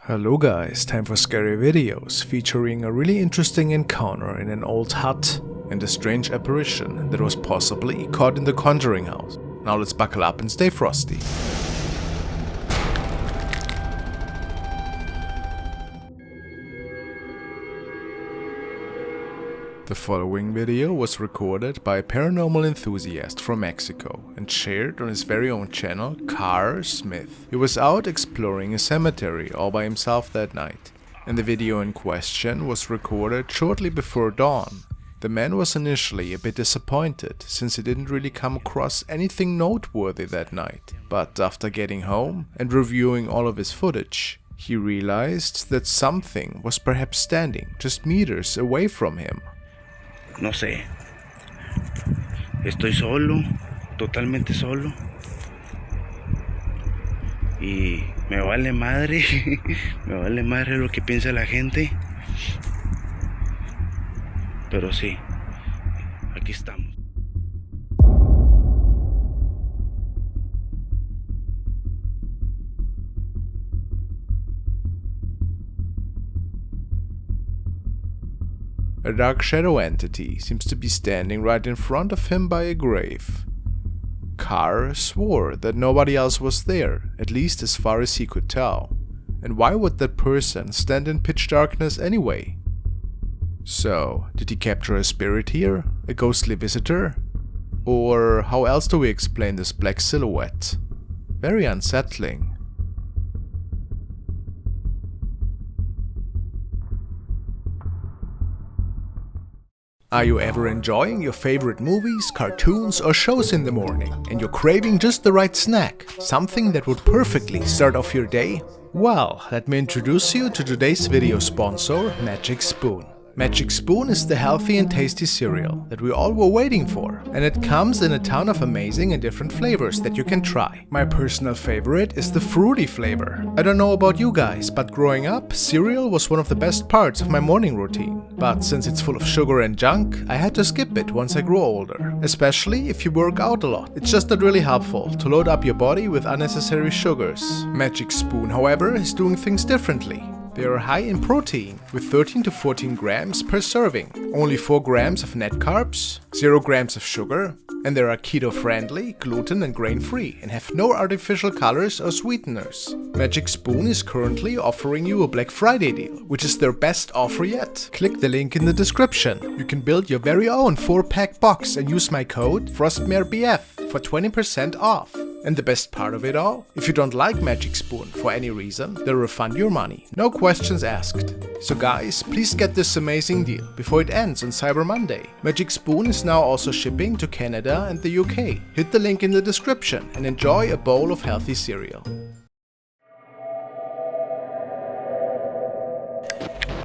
Hello guys, time for scary videos featuring a really interesting encounter in an old hut and a strange apparition that was possibly caught in the Conjuring house. Now let's buckle up and stay frosty. The following video was recorded by a paranormal enthusiast from Mexico and shared on his very own channel, Kaar. He was out exploring a cemetery all by himself that night, and the video in question was recorded shortly before dawn. The man was initially a bit disappointed since he didn't really come across anything noteworthy that night, but after getting home and reviewing all of his footage, he realized that something was perhaps standing just meters away from him. No sé, estoy solo, totalmente solo, y me vale madre, me vale madre lo que piensa la gente, pero sí, aquí estamos. A dark shadow entity seems to be standing right in front of him by a grave. Kaar swore that nobody else was there, at least as far as he could tell. And why would that person stand in pitch darkness anyway? So, did he capture a spirit here? A ghostly visitor? Or how else do we explain this black silhouette? Very unsettling. Are you ever enjoying your favorite movies, cartoons or shows in the morning and you're craving just the right snack? Something that would perfectly start off your day? Well, let me introduce you to today's video sponsor, Magic Spoon. Magic Spoon is the healthy and tasty cereal that we all were waiting for, and it comes in a ton of amazing and different flavors that you can try. My personal favorite is the fruity flavor. I don't know about you guys, but growing up, cereal was one of the best parts of my morning routine. But since it's full of sugar and junk, I had to skip it once I grew older. Especially if you work out a lot. It's just not really helpful to load up your body with unnecessary sugars. Magic Spoon, however, is doing things differently. They are high in protein, with 13 to 14 grams per serving, only 4 grams of net carbs, 0 grams of sugar, and they are keto-friendly, gluten and grain-free, and have no artificial colors or sweeteners. Magic Spoon is currently offering you a Black Friday deal, which is their best offer yet. Click the link in the description. You can build your very own 4-pack box and use my code frostmaretv for 20% off. And the best part of it all? If you don't like Magic Spoon for any reason, they'll refund your money. No questions asked. So guys, please get this amazing deal before it ends on Cyber Monday. Magic Spoon is now also shipping to Canada and the UK. Hit the link in the description and enjoy a bowl of healthy cereal.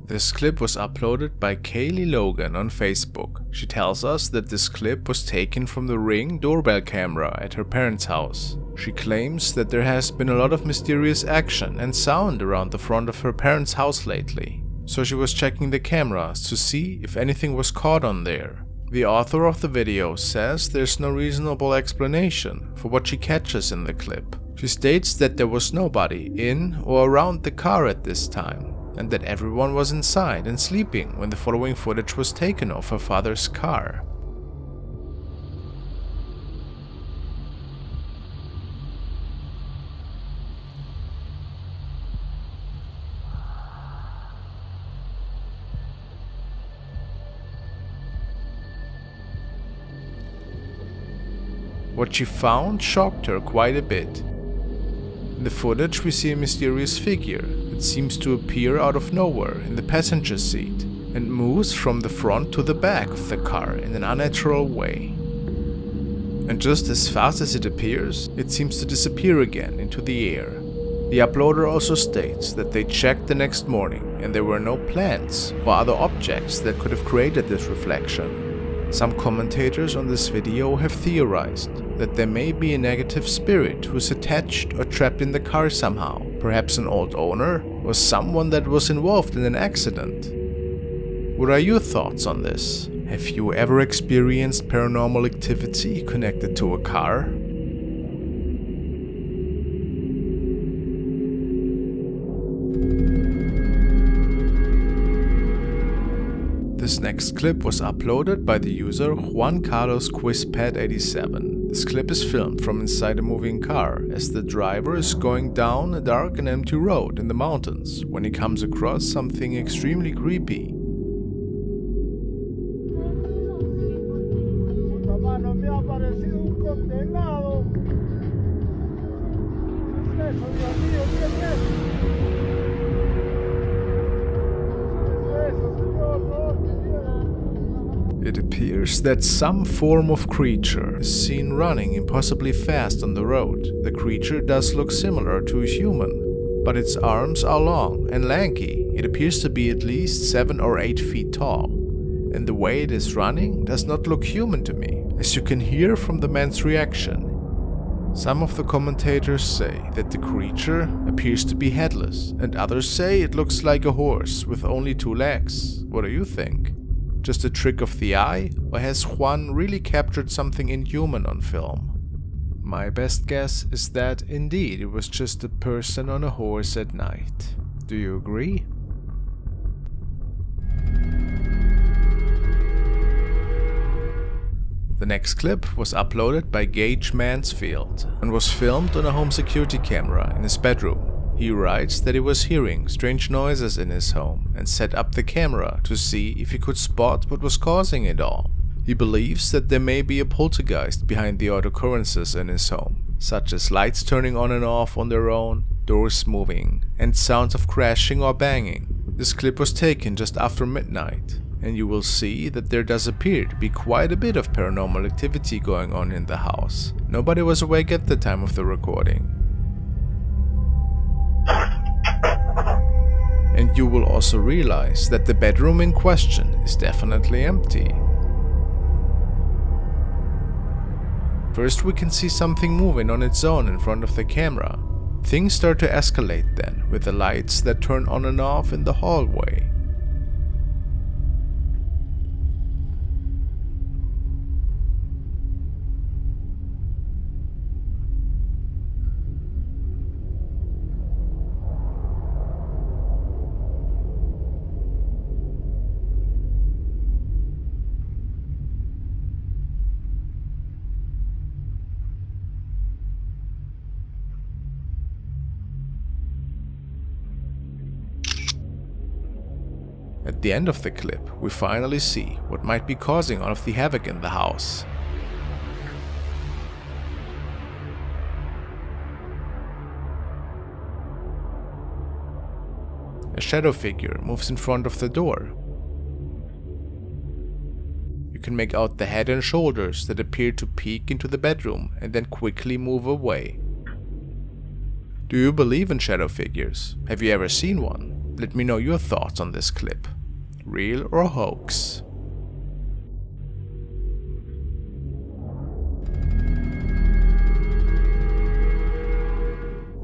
This clip was uploaded by Kaylee Logan on Facebook. She tells us that this clip was taken from the Ring doorbell camera at her parents' house. She claims that there has been a lot of mysterious action and sound around the front of her parents' house lately. So she was checking the cameras to see if anything was caught on there. The author of the video says there's no reasonable explanation for what she catches in the clip. She states that there was nobody in or around the car at this time, and that everyone was inside and sleeping when the following footage was taken of her father's car. What she found shocked her quite a bit. In the footage we see a mysterious figure that seems to appear out of nowhere in the passenger seat and moves from the front to the back of the car in an unnatural way. And just as fast as it appears, it seems to disappear again into the air. The uploader also states that they checked the next morning and there were no plants or other objects that could have created this reflection. Some commentators on this video have theorized that there may be a negative spirit who's attached or trapped in the car somehow, perhaps an old owner or someone that was involved in an accident. What are your thoughts on this? Have you ever experienced paranormal activity connected to a car? This next clip was uploaded by the user Juan Carlos QuizPad87. This clip is filmed from inside a moving car as the driver is going down a dark and empty road in the mountains when he comes across something extremely creepy. It appears that some form of creature is seen running impossibly fast on the road. The creature does look similar to a human, but its arms are long and lanky. It appears to be at least 7 or 8 feet tall, and the way it is running does not look human to me, as you can hear from the man's reaction. Some of the commentators say that the creature appears to be headless, and others say it looks like a horse with only 2 legs. What do you think? Just a trick of the eye, or has Juan really captured something inhuman on film? My best guess is that indeed it was just a person on a horse at night. Do you agree? The next clip was uploaded by Gage Mansfield and was filmed on a home security camera in his bedroom. He writes that he was hearing strange noises in his home and set up the camera to see if he could spot what was causing it all. He believes that there may be a poltergeist behind the odd occurrences in his home, such as lights turning on and off on their own, doors moving, and sounds of crashing or banging. This clip was taken just after midnight, and you will see that there does appear to be quite a bit of paranormal activity going on in the house. Nobody was awake at the time of the recording. And you will also realize that the bedroom in question is definitely empty. First we can see something moving on its own in front of the camera. Things start to escalate then, with the lights that turn on and off in the hallway. At the end of the clip, we finally see what might be causing all of the havoc in the house. A shadow figure moves in front of the door. You can make out the head and shoulders that appear to peek into the bedroom and then quickly move away. Do you believe in shadow figures? Have you ever seen one? Let me know your thoughts on this clip. Real or hoax?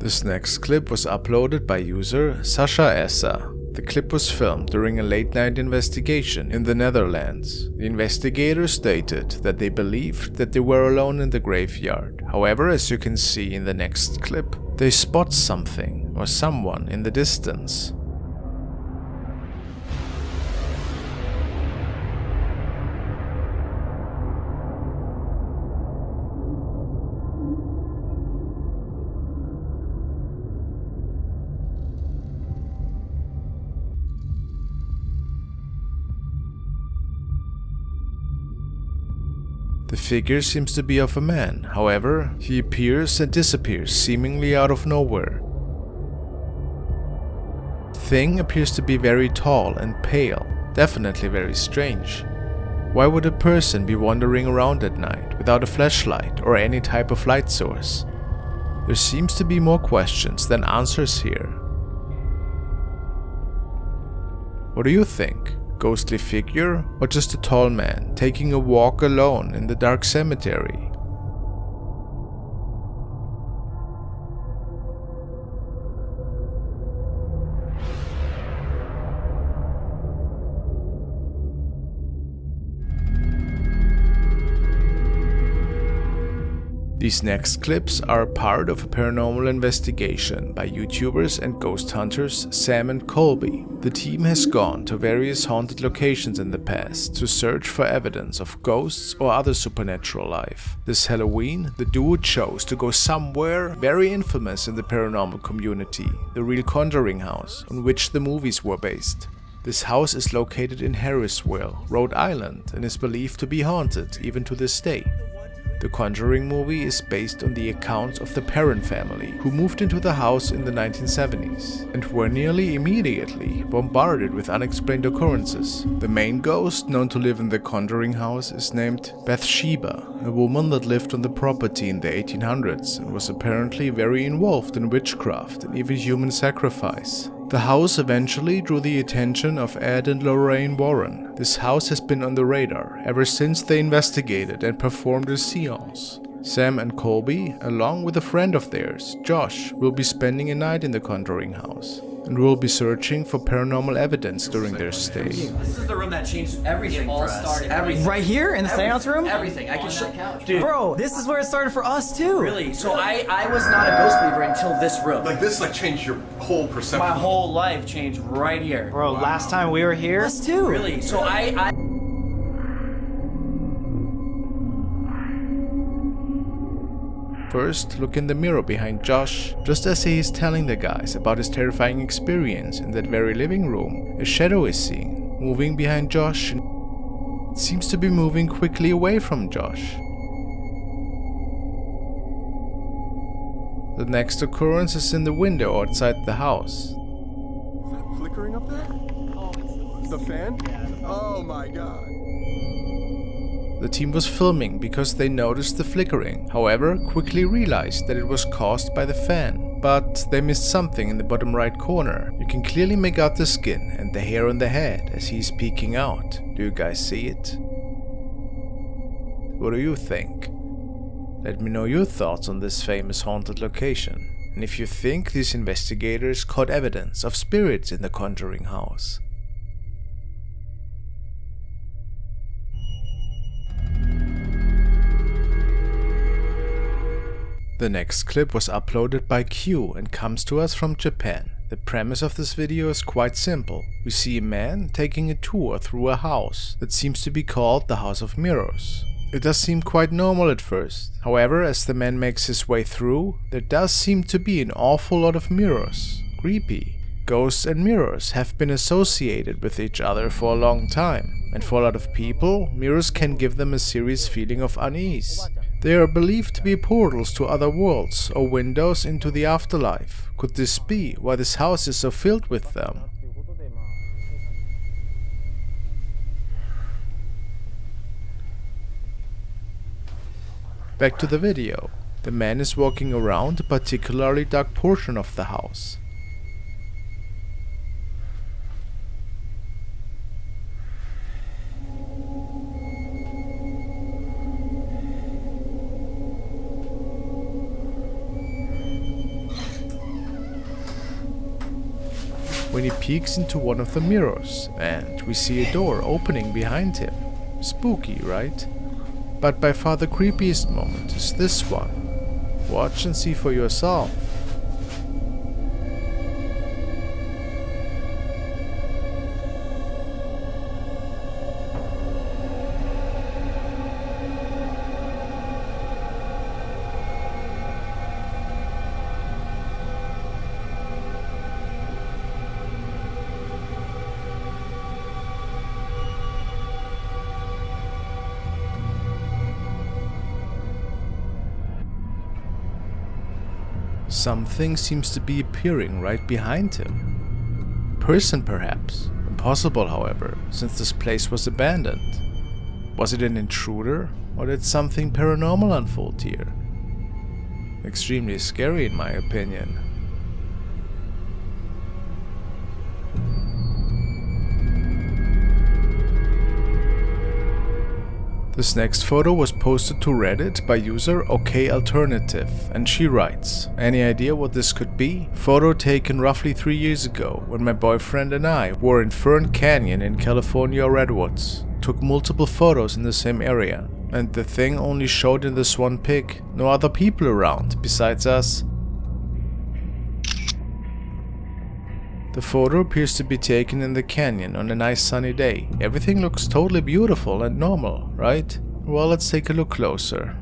This next clip was uploaded by user Sasha Essa. The clip was filmed during a late-night investigation in the Netherlands. The investigators stated that they believed that they were alone in the graveyard. However, as you can see in the next clip, they spot something or someone in the distance. The figure seems to be of a man, however, he appears and disappears seemingly out of nowhere. The thing appears to be very tall and pale, definitely very strange. Why would a person be wandering around at night without a flashlight or any type of light source? There seems to be more questions than answers here. What do you think? Ghostly figure or just a tall man taking a walk alone in the dark cemetery? These next clips are part of a paranormal investigation by YouTubers and ghost hunters Sam and Colby. The team has gone to various haunted locations in the past to search for evidence of ghosts or other supernatural life. This Halloween, the duo chose to go somewhere very infamous in the paranormal community, the real Conjuring house, on which the movies were based. This house is located in Harrisville, Rhode Island, and is believed to be haunted even to this day. The Conjuring movie is based on the account of the Perron family, who moved into the house in the 1970s and were nearly immediately bombarded with unexplained occurrences. The main ghost known to live in the Conjuring house is named Bathsheba, a woman that lived on the property in the 1800s and was apparently very involved in witchcraft and even human sacrifice. The house eventually drew the attention of Ed and Lorraine Warren. This house has been on the radar ever since they investigated and performed a seance. Sam and Colby, along with a friend of theirs, Josh, will be spending a night in the Conjuring house and will be searching for paranormal evidence during their stay. This is the room that changed everything for us. Everything. Right here in the seance room? Everything. I can show couch. Dude. Bro, this is where it started for us too. Really? So I was not a ghost believer until this room. Like this changed your whole perception. My whole life changed right here. Bro, last time we were here, us too. Really? So I First, look in the mirror behind Josh. Just as he is telling the guys about his terrifying experience in that very living room, a shadow is seen, moving behind Josh. It seems to be moving quickly away from Josh. The next occurrence is in the window outside the house. Is that flickering up there? The fan? Oh my god. The team was filming because they noticed the flickering, however, quickly realized that it was caused by the fan. But they missed something in the bottom right corner. You can clearly make out the skin and the hair on the head as he's peeking out. Do you guys see it? What do you think? Let me know your thoughts on this famous haunted location, and if you think these investigators caught evidence of spirits in the Conjuring house. The next clip was uploaded by Q and comes to us from Japan. The premise of this video is quite simple. We see a man taking a tour through a house that seems to be called the House of Mirrors. It does seem quite normal at first. However, as the man makes his way through, there does seem to be an awful lot of mirrors. Creepy. Ghosts and mirrors have been associated with each other for a long time, and for a lot of people, mirrors can give them a serious feeling of unease. They are believed to be portals to other worlds or windows into the afterlife. Could this be why this house is so filled with them? Back to the video. The man is walking around a particularly dark portion of the house. When he peeks into one of the mirrors, and we see a door opening behind him. Spooky, right? But by far the creepiest moment is this one. Watch and see for yourself. Something seems to be appearing right behind him. A person perhaps. Impossible, however, since this place was abandoned. Was it an intruder, or did something paranormal unfold here? Extremely scary in my opinion. This next photo was posted to Reddit by user OKAlternative, and she writes, "Any idea what this could be? Photo taken roughly 3 years ago when my boyfriend and I were in Fern Canyon in California Redwoods. Took multiple photos in the same area. And the thing only showed in this one pic, no other people around besides us. The photo appears to be taken in the canyon on a nice sunny day. Everything looks totally beautiful and normal, right? Well, let's take a look closer.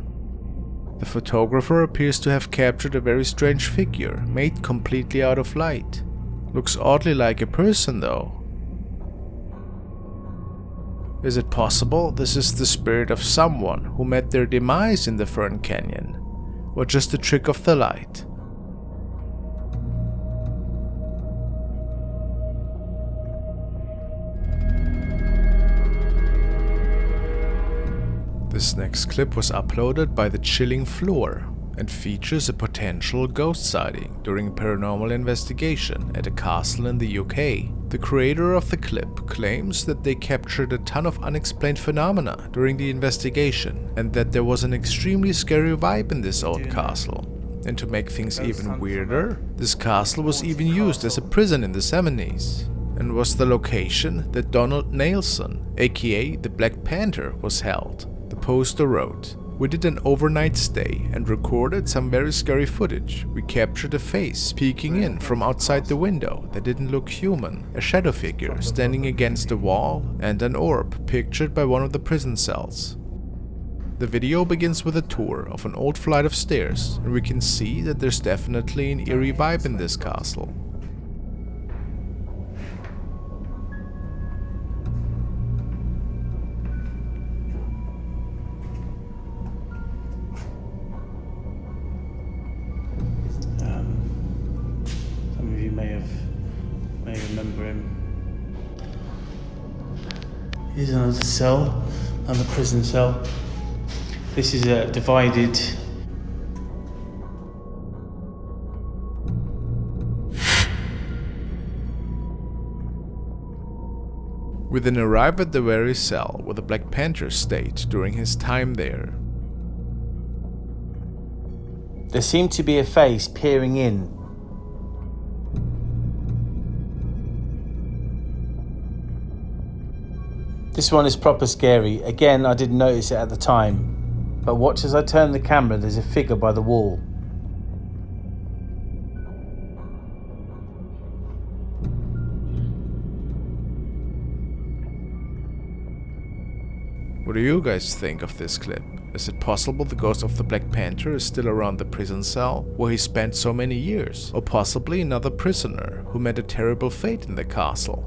The photographer appears to have captured a very strange figure, made completely out of light. Looks oddly like a person though. Is it possible this is the spirit of someone who met their demise in the Fern Canyon? Or just a trick of the light? This next clip was uploaded by The Chilling Floor and features a potential ghost sighting during a paranormal investigation at a castle in the UK. The creator of the clip claims that they captured a ton of unexplained phenomena during the investigation and that there was an extremely scary vibe in this old castle. And to make things even weirder, this castle was even used as a prison in the 70s and was the location that Donald Nelson, aka the Black Panther, was held. The poster wrote, "We did an overnight stay and recorded some very scary footage. We captured a face peeking in from outside the window that didn't look human, a shadow figure standing against the wall, and an orb pictured by one of the prison cells." The video begins with a tour of an old flight of stairs, and we can see that there's definitely an eerie vibe in this castle. Some of you may remember him. Here's another cell, another prison cell. This is divided. We then arrive at the very cell where the Black Panther stayed during his time there. There seemed to be a face peering in. This one is proper scary. Again, I didn't notice it at the time. But watch as I turn the camera, there's a figure by the wall. What do you guys think of this clip? Is it possible the ghost of the Black Panther is still around the prison cell where he spent so many years? Or possibly another prisoner who met a terrible fate in the castle?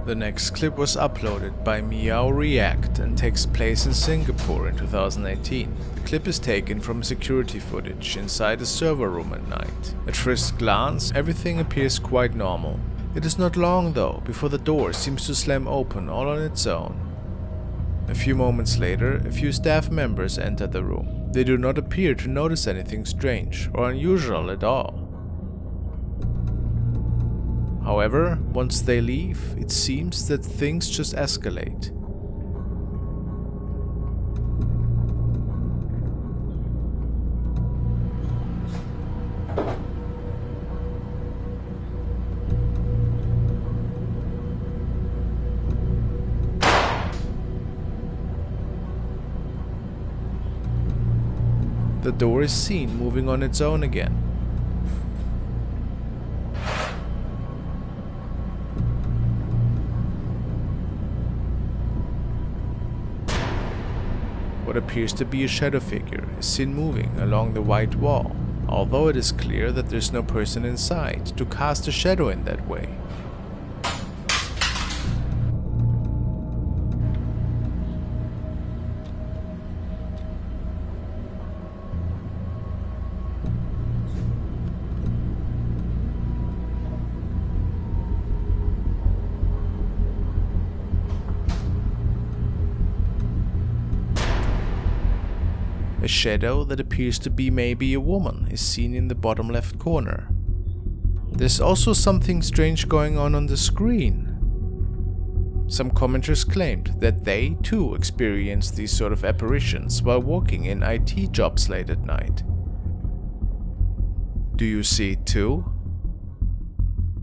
The next clip was uploaded by Meow React and takes place in Singapore in 2018. The clip is taken from security footage inside a server room at night. At first glance, everything appears quite normal. It is not long though before the door seems to slam open all on its own. A few moments later, a few staff members enter the room. They do not appear to notice anything strange or unusual at all. However, once they leave, it seems that things just escalate. The door is seen moving on its own again. What appears to be a shadow figure is seen moving along the white wall, although it is clear that there's no person inside to cast a shadow in that way. A shadow that appears to be maybe a woman is seen in the bottom left corner. There's also something strange going on the screen. Some commenters claimed that they too experienced these sort of apparitions while working in IT jobs late at night. Do you see it too?